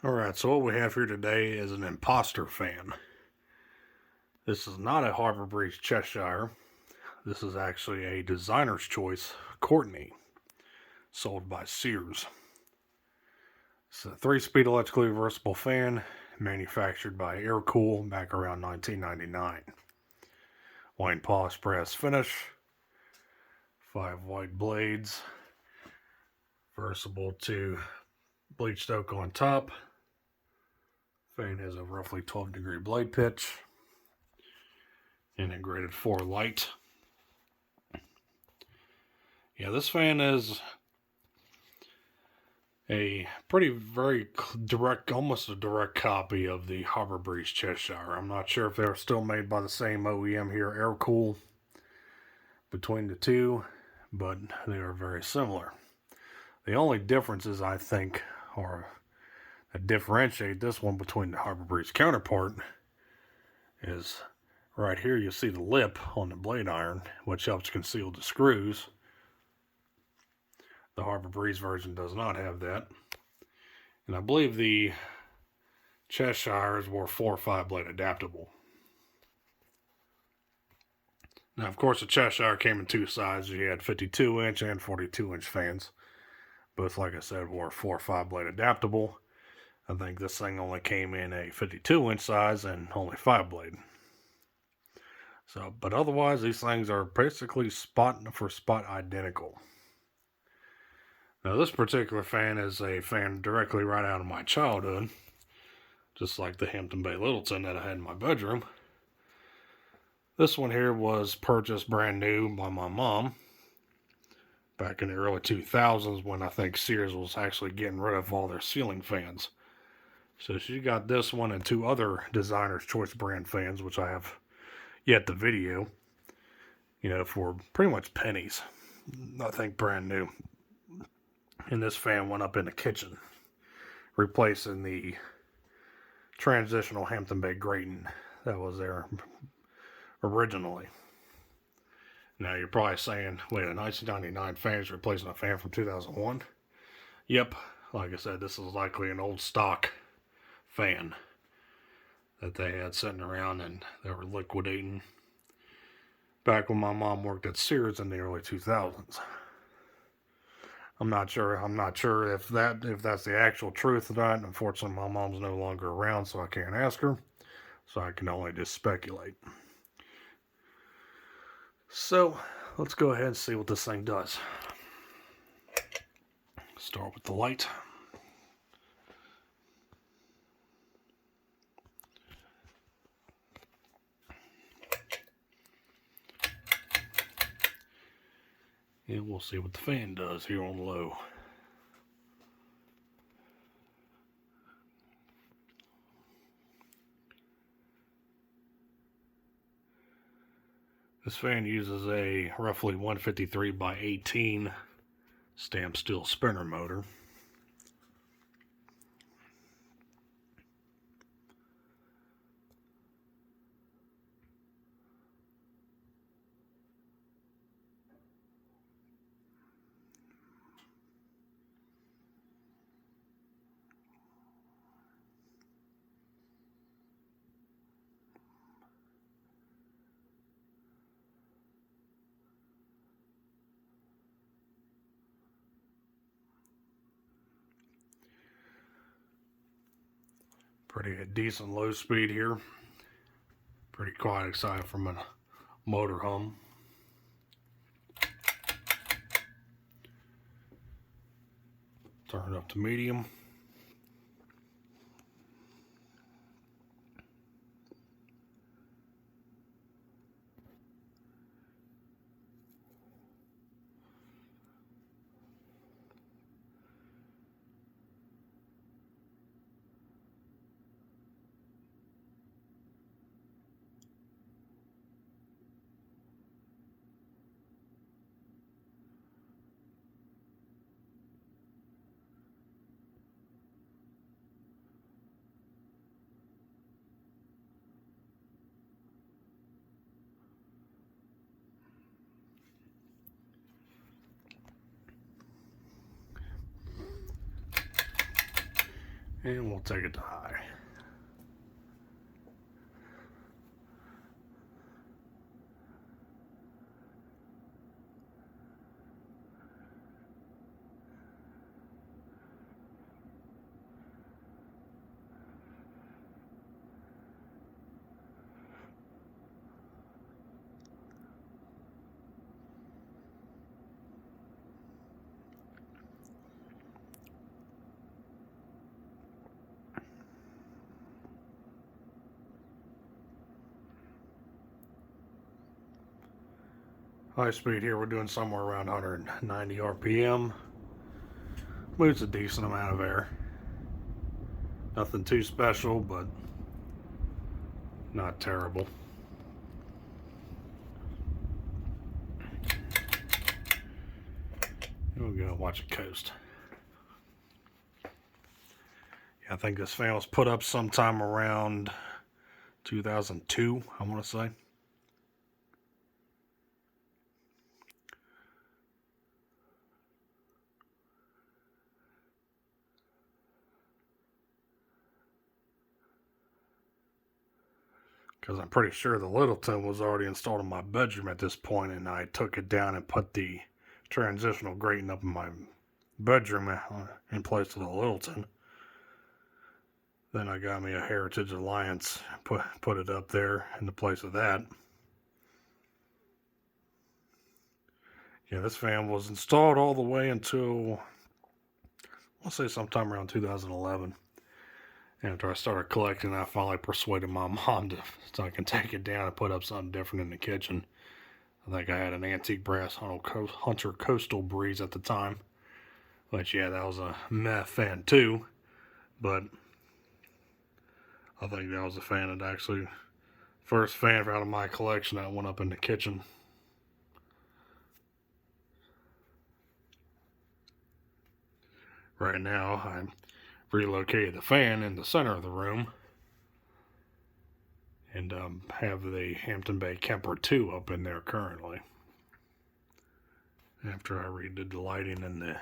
Alright, so what we have here today is an imposter fan. This is not a Harbor Breeze Cheshire. This is actually a Designer's Choice Courtney, sold by Sears. It's a 3-speed electrically reversible fan, manufactured by Aircool back around 1999. White polished brass finish, 5 white blades, versatile to bleached oak on top. Fan has a roughly 12-degree blade pitch. Integrated 4 light. Yeah, this fan is a very direct, almost a direct copy of the Harbor Breeze Cheshire. I'm not sure if they're still made by the same OEM here, Aircool, between the two, but they are very similar. The only differences, I think, are that differentiate this one between the Harbor Breeze counterpart is right here you see the lip on the blade iron, which helps conceal the screws. The Harbor Breeze version does not have that. And I believe the Cheshires were 4 or 5 blade adaptable. Now, of course, the Cheshire came in 2 sizes. You had 52-inch and 42-inch fans. Both, like I said, were 4 or 5 blade adaptable. I think this thing only came in a 52-inch size and only 5 blade. So, but otherwise, these things are basically spot for spot identical. Now, this particular fan is a fan directly right out of my childhood, just like the Hampton Bay Littleton that I had in my bedroom. This one here was purchased brand new by my mom back in the early 2000s when I think Sears was actually getting rid of all their ceiling fans. So she got this one and 2 other Designer's Choice brand fans, which I have yet to video, for pretty much pennies. I think brand new. And this fan went up in the kitchen, replacing the transitional Hampton Bay grating that was there originally. Now you're probably saying, wait, a 1999 fan is replacing a fan from 2001? Yep, like I said, this is likely an old stock fan that they had sitting around and they were liquidating back when my mom worked at Sears in the early 2000s. I'm not sure if that's the actual truth or not. Unfortunately, my mom's no longer around, so I can't ask her. So I can only just speculate. So, let's go ahead and see what this thing does. Start with the light. And we'll see what the fan does here on low. This fan uses a roughly 153 by 18 stamped steel spinner motor. Pretty decent low speed here. Pretty quiet aside from a motor hum. Turn it up to medium. And we'll take it to high. High speed here, we're doing somewhere around 190 RPM. Moves a decent amount of air. Nothing too special, but not terrible. We're gonna watch it coast. Yeah, I think this fan was put up sometime around 2002, I want to say. Because I'm pretty sure the Littleton was already installed in my bedroom at this point, and I took it down and put the transitional grating up in my bedroom in place of the Littleton. Then I got me a Heritage Alliance, put it up there in the place of that. Yeah, this fan was installed all the way until, I'll say sometime around 2011. After I started collecting, I finally persuaded my mom so I can take it down and put up something different in the kitchen. I think I had an antique brass Hunter Coastal Breeze at the time. Which, yeah, that was a meh fan too. But I think that was the fan that actually, first fan out of my collection that went up in the kitchen. Right now, I relocated the fan in the center of the room and have the Hampton Bay Kemper 2 up in there currently. After I redid the lighting and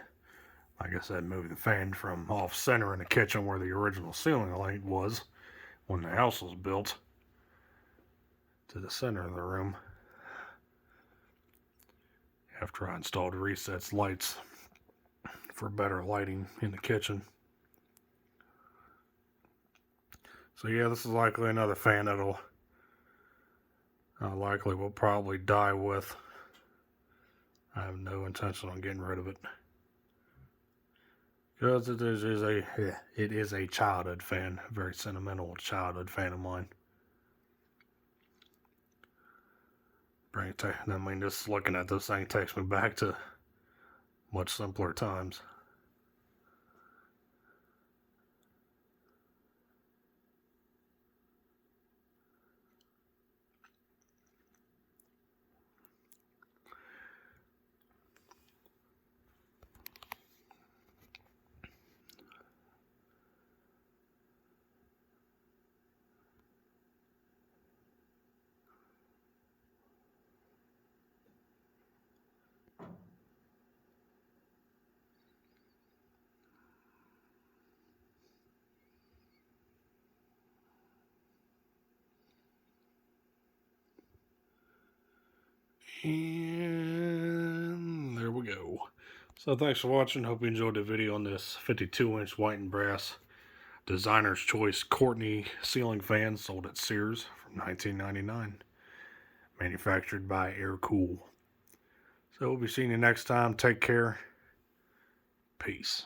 like I said, moved the fan from off center in the kitchen where the original ceiling light was when the house was built to the center of the room. After I installed recessed lights for better lighting in the kitchen. So yeah, this is likely another fan that'll likely will probably die with. I have no intention on getting rid of it. Because it is a childhood fan, a very sentimental childhood fan of mine. I mean, just looking at this thing takes me back to much simpler times. And there we go. So thanks for watching. Hope you enjoyed the video on this 52-inch white and brass Designer's Choice Courtney ceiling fan sold at Sears from 1999. Manufactured by Aircool. So we'll be seeing you next time. Take care. Peace.